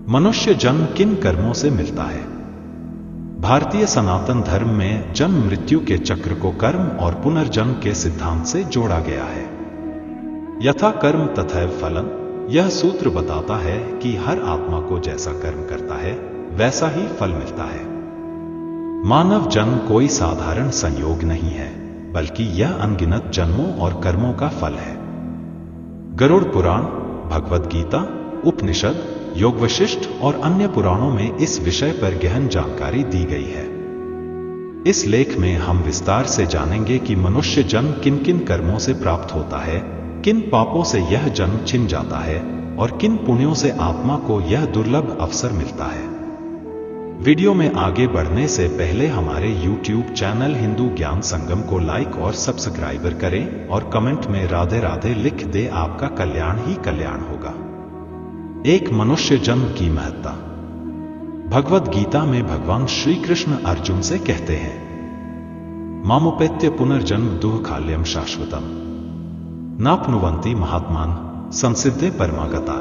मनुष्य जन्म किन कर्मों से मिलता है? भारतीय सनातन धर्म में जन्म मृत्यु के चक्र को कर्म और पुनर्जन्म के सिद्धांत से जोड़ा गया है। यथा कर्म तथैव फलम, यह सूत्र बताता है कि हर आत्मा को जैसा कर्म करता है वैसा ही फल मिलता है। मानव जन्म कोई साधारण संयोग नहीं है, बल्कि यह अनगिनत जन्मों और कर्मों का फल है। गरुड़ पुराण, भगवद गीता, उपनिषद, योग वशिष्ठ और अन्य पुराणों में इस विषय पर गहन जानकारी दी गई है। इस लेख में हम विस्तार से जानेंगे कि मनुष्य जन्म किन किन कर्मों से प्राप्त होता है, किन पापों से यह जन्म छिन जाता है और किन पुण्यों से आत्मा को यह दुर्लभ अवसर मिलता है। वीडियो में आगे बढ़ने से पहले हमारे YouTube चैनल हिंदू ज्ञान संगम को लाइक और सब्सक्राइबर करें और कमेंट में राधे राधे लिख दे, आपका कल्याण ही कल्याण होगा। एक मनुष्य जन्म की महत्ता। भगवद गीता में भगवान श्री कृष्ण अर्जुन से कहते हैं, मामुपेत्य पुनर्जन्म दुःखालयम शाश्वतम नाप्नुवन्ति महात्मान संसिद्धे परमागता।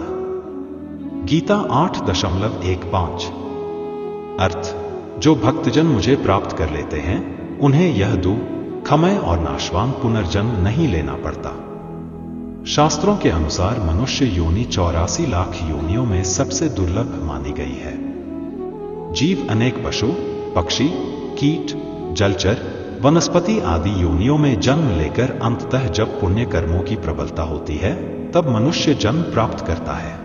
गीता 8.15। अर्थ, जो भक्तजन मुझे प्राप्त कर लेते हैं उन्हें यह दुःखमय और नाशवान पुनर्जन्म नहीं लेना पड़ता। शास्त्रों के अनुसार मनुष्य योनि 84 लाख योनियों में सबसे दुर्लभ मानी गई है। जीव अनेक पशु, पक्षी, कीट, जलचर, वनस्पति आदि योनियों में जन्म लेकर अंततः जब पुण्य कर्मों की प्रबलता होती है तब मनुष्य जन्म प्राप्त करता है।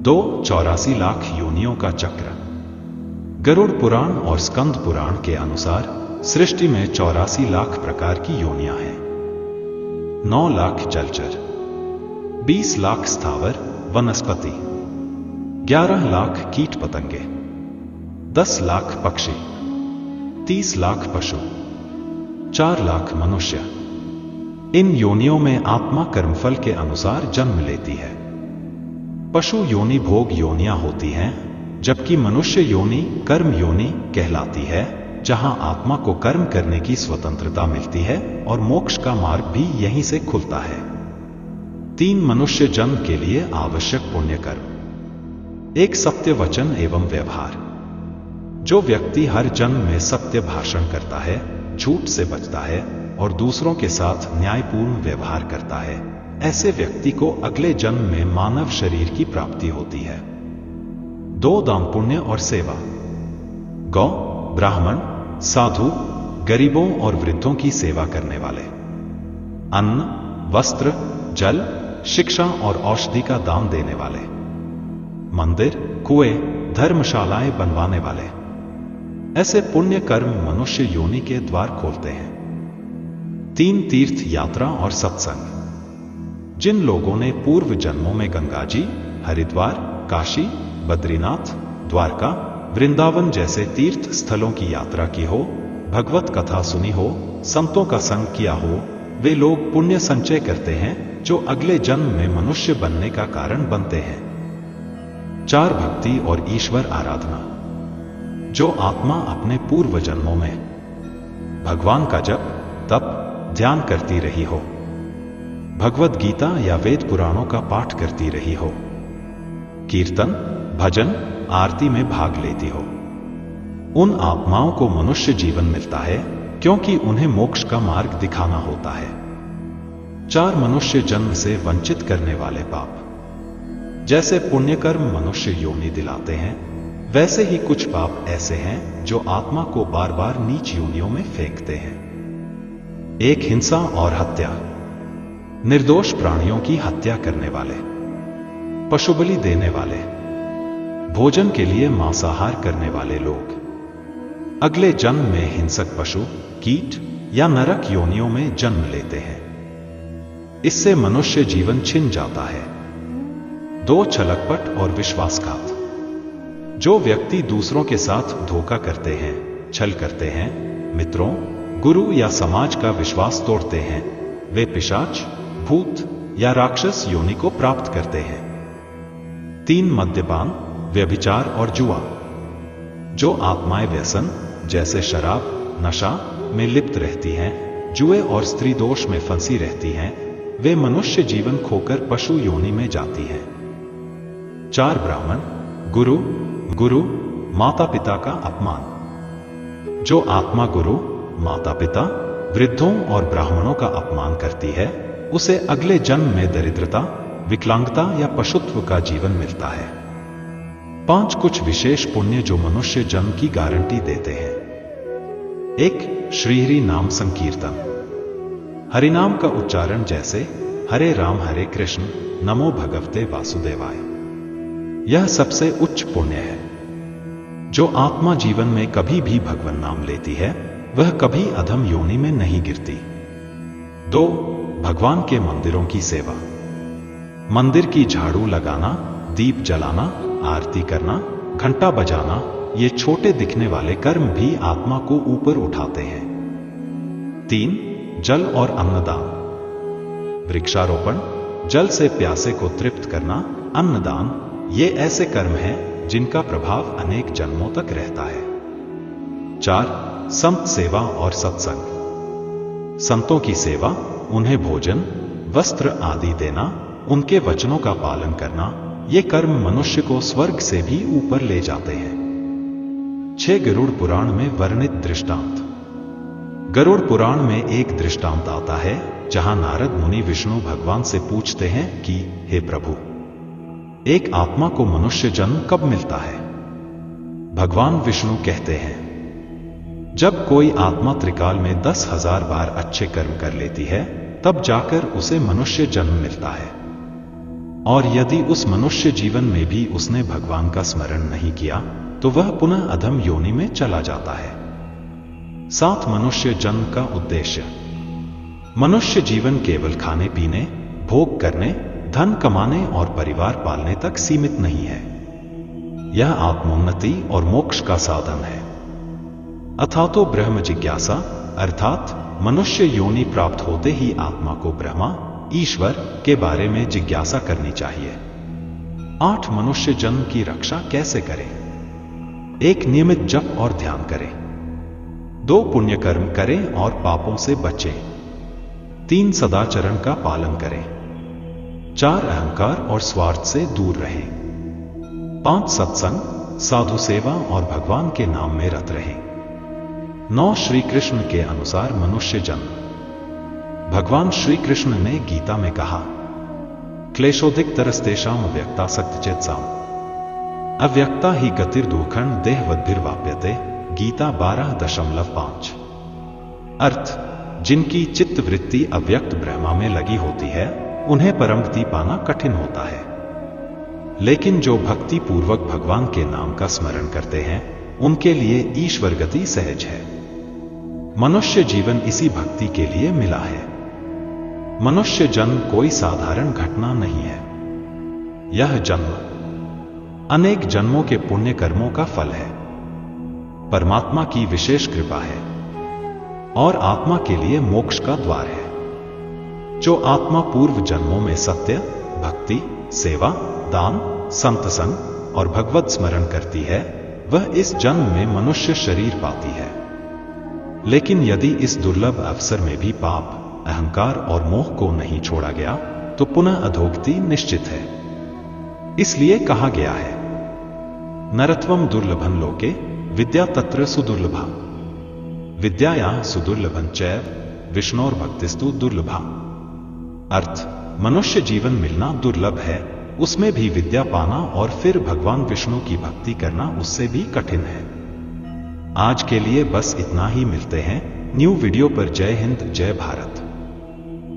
84 लाख योनियों का चक्र। गरुड़ पुराण और स्कंद पुराण के अनुसार सृष्टि में 84 लाख प्रकार की योनियां हैं। 9 लाख जलचर, 20 लाख स्थावर वनस्पति, 11 लाख कीट पतंगे, 10 लाख पक्षी, 30 लाख पशु, 4 लाख मनुष्य। इन योनियों में आत्मा कर्मफल के अनुसार जन्म लेती है। पशु योनि भोग योनियां होती हैं, जबकि मनुष्य योनि कर्म योनि कहलाती है, जहां आत्मा को कर्म करने की स्वतंत्रता मिलती है और मोक्ष का मार्ग भी यहीं से खुलता है। 3 मनुष्य जन्म के लिए आवश्यक पुण्य कर्म। 1 सत्य वचन एवं व्यवहार। जो व्यक्ति हर जन्म में सत्य भाषण करता है, झूठ से बचता है और दूसरों के साथ न्यायपूर्ण व्यवहार करता है, ऐसे व्यक्ति को अगले जन्म में मानव शरीर की प्राप्ति होती है। 2 दान पुण्य और सेवा। गौ, ब्राह्मण, साधु, गरीबों और वृद्धों की सेवा करने वाले। अन्न, वस्त्र, जल, शिक्षा और औषधि का दान देने वाले। मंदिर, कुएं, धर्मशालाएं बनवाने वाले। ऐसे पुण्य कर्म मनुष्य योनि के द्वार खोलते हैं। 3 तीर्थ यात्रा और सत्संग। जिन लोगों ने पूर्व जन्मों में गंगा जी, हरिद्वार, काशी, बद्रीनाथ, द्वारका, वृंदावन जैसे तीर्थ स्थलों की यात्रा की हो, भगवत कथा सुनी हो, संतों का संग किया हो, वे लोग पुण्य संचय करते हैं जो अगले जन्म में मनुष्य बनने का कारण बनते हैं। 4 भक्ति और ईश्वर आराधना। जो आत्मा अपने पूर्व जन्मों में भगवान का जप, तप, ध्यान करती रही हो, भगवद गीता या वेद पुराणों का पाठ करती रही हो, कीर्तन, भजन, आरती में भाग लेती हो, उन आत्माओं को मनुष्य जीवन मिलता है, क्योंकि उन्हें मोक्ष का मार्ग दिखाना होता है। 4 मनुष्य जन्म से वंचित करने वाले पाप। जैसे पुण्य कर्म मनुष्य योनि दिलाते हैं, वैसे ही कुछ पाप ऐसे हैं जो आत्मा को बार बार नीच योनियों में फेंकते हैं। 1 हिंसा और हत्या। निर्दोष प्राणियों की हत्या करने वाले, पशु बलि देने वाले, भोजन के लिए मांसाहार करने वाले लोग अगले जन्म में हिंसक पशु, कीट या नरक योनियों में जन्म लेते हैं। इससे मनुष्य जीवन छिन जाता है। 2 छलकपट और विश्वासघात। जो व्यक्ति दूसरों के साथ धोखा करते हैं, छल करते हैं, मित्रों, गुरु या समाज का विश्वास तोड़ते हैं, वे पिशाच, भूत या राक्षस योनि को प्राप्त करते हैं। 3 मद्यपान, व्यभिचार और जुआ। जो आत्माएं व्यसन जैसे शराब, नशा में लिप्त रहती हैं, जुए और स्त्री दोष में फंसी रहती हैं, वे मनुष्य जीवन खोकर पशु योनि में जाती हैं। 4 ब्राह्मण, गुरु, गुरु, माता पिता का अपमान। जो आत्मा गुरु, माता पिता, वृद्धों और ब्राह्मणों का अपमान करती है, उसे अगले जन्म में दरिद्रता, विकलांगता या पशुत्व का जीवन मिलता है। 5 कुछ विशेष पुण्य जो मनुष्य जन्म की गारंटी देते हैं। 1. श्रीहरि नाम संकीर्तन। हरिनाम का उच्चारण जैसे हरे राम हरे कृष्ण, नमो भगवते वासुदेवाय। यह सबसे उच्च पुण्य है। जो आत्मा जीवन में कभी भी भगवान नाम लेती है, वह कभी अधम योनि में नहीं गिरती। 2. भगवान के मंदिरों की सेवा। मंदिर की झाड़ू लगाना, दीप जलाना, आरती करना, घंटा बजाना, ये छोटे दिखने वाले कर्म भी आत्मा को ऊपर उठाते हैं। 3. जल और अन्नदान। वृक्षारोपण, जल से प्यासे को तृप्त करना, अन्नदान, ये ऐसे कर्म हैं जिनका प्रभाव अनेक जन्मों तक रहता है। 4. संत सेवा और सत्संग। संतों की सेवा, उन्हें भोजन, वस्त्र आदि देना, उनके वचनों का पालन करना, ये कर्म मनुष्य को स्वर्ग से भी ऊपर ले जाते हैं। 6. गरुड़ पुराण में वर्णित दृष्टांत। गरुड़ पुराण में एक दृष्टांत आता है जहां नारद मुनि विष्णु भगवान से पूछते हैं कि हे प्रभु, एक आत्मा को मनुष्य जन्म कब मिलता है? भगवान विष्णु कहते हैं, जब कोई आत्मा त्रिकाल में 10,000 बार अच्छे कर्म कर लेती है, तब जाकर उसे मनुष्य जन्म मिलता है। और यदि उस मनुष्य जीवन में भी उसने भगवान का स्मरण नहीं किया, तो वह पुनः अधम योनि में चला जाता है। 7. मनुष्य जन्म का उद्देश्य। मनुष्य जीवन केवल खाने पीने, भोग करने, धन कमाने और परिवार पालने तक सीमित नहीं है। यह आत्मोन्नति और मोक्ष का साधन है। अथातो ब्रह्म जिज्ञासा, अर्थात मनुष्य योनि प्राप्त होते ही आत्मा को ब्रह्मा, ईश्वर के बारे में जिज्ञासा करनी चाहिए। 8. मनुष्य जन्म की रक्षा कैसे करें? 1. नियमित जप और ध्यान करें। 2. पुण्य कर्म करें और पापों से बचें। 3. सदाचरण का पालन करें। 4. अहंकार और स्वार्थ से दूर रहें। 5. सत्संग, साधु सेवा और भगवान के नाम में रत रहें। 9. श्री कृष्ण के अनुसार मनुष्य जन्म। भगवान श्री कृष्ण ने गीता में कहा, क्लेशोधिक तरस्तेषाम अव्यक्ता सक्तचेतसाम, अव्यक्ता ही गतिर्दुःखं देहवद्भिर्वाप्यते। गीता 12.5। अर्थ, जिनकी चित्त वृत्ति अव्यक्त ब्रह्मा में लगी होती है, उन्हें परमगति पाना कठिन होता है। लेकिन जो भक्ति पूर्वक भगवान के नाम का स्मरण करते हैं, उनके लिए ईश्वर गति सहज है। मनुष्य जीवन इसी भक्ति के लिए मिला है। मनुष्य जन्म कोई साधारण घटना नहीं है। यह जन्म अनेक जन्मों के पुण्य कर्मों का फल है, परमात्मा की विशेष कृपा है और आत्मा के लिए मोक्ष का द्वार है। जो आत्मा पूर्व जन्मों में सत्य, भक्ति, सेवा, दान, संत संग और भगवत स्मरण करती है, वह इस जन्म में मनुष्य शरीर पाती है। लेकिन यदि इस दुर्लभ अवसर में भी पाप, अहंकार और मोह को नहीं छोड़ा गया, तो पुनः अधोगति निश्चित है। इसलिए कहा गया है, नरत्वम दुर्लभं लोके विद्या तत्र सुदुर्लभा, विद्याया सुदुर्लभं चैव विष्णोर भक्तिस्तु दुर्लभा। अर्थ, मनुष्य जीवन मिलना दुर्लभ है, उसमें भी विद्या पाना और फिर भगवान विष्णु की भक्ति करना उससे भी कठिन है। आज के लिए बस इतना ही। मिलते हैं न्यू वीडियो पर। जय हिंद, जय भारत।